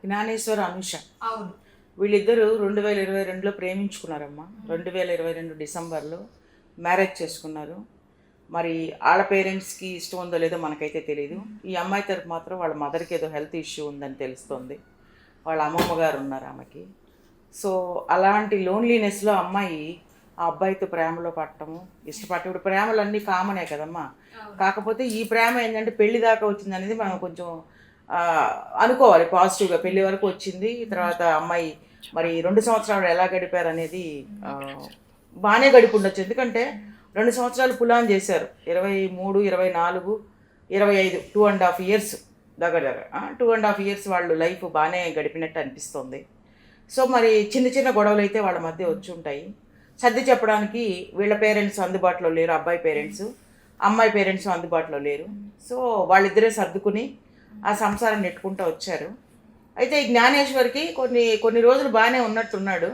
జ్ఞానేశ్వర్, అనుష అవును. వీళ్ళిద్దరూ 2022లో ప్రేమించుకున్నారమ్మా. 2022 డిసెంబర్లో మ్యారేజ్ చేసుకున్నారు. మరి వాళ్ళ పేరెంట్స్కి ఇష్టం ఉందో లేదో మనకైతే తెలియదు. ఈ అమ్మాయి తరపు మాత్రం వాళ్ళ మదర్కి ఏదో హెల్త్ ఇష్యూ ఉందని తెలుస్తుంది. వాళ్ళ అమ్మమ్మ గారు ఉన్నారు ఆమెకి. సో అలాంటి లోన్లీనెస్లో అమ్మాయి ఆ అబ్బాయితో ప్రేమలో పడటము ఇష్టపడటం. ఇప్పుడు ప్రేమలన్నీ కామనే కదమ్మా. కాకపోతే ఈ ప్రేమ ఏంటంటే పెళ్లి దాకా వచ్చింది అనేది మనం కొంచెం అనుకోవాలి పాజిటివ్గా. పెళ్లి వరకు వచ్చింది. తర్వాత అమ్మాయి మరి 2 సంవత్సరాలు ఎలా గడిపారు అనేది బాగానే గడిపి ఉండొచ్చు. ఎందుకంటే 2 సంవత్సరాలు పులాన్ చేశారు. 23, 24, 25 2.5 ఇయర్స్ దగ్గర 2.5 ఇయర్స్ వాళ్ళు లైఫ్ బాగానే గడిపినట్టు అనిపిస్తుంది. సో మరి చిన్న చిన్న గొడవలు అయితే వాళ్ళ మధ్య వచ్చి ఉంటాయి. సర్ది చెప్పడానికి వీళ్ళ పేరెంట్స్ అందుబాటులో లేరు, అబ్బాయి పేరెంట్స్. అమ్మాయి పేరెంట్స్ అందుబాటులో లేరు. సో వాళ్ళిద్దరే సర్దుకుని ఆ సంసారం నెట్టుకుంటూ వచ్చారు. అయితే ఈ జ్ఞానేశ్వర్కి కొన్ని రోజులు బాగానే ఉన్నట్టున్నాడు.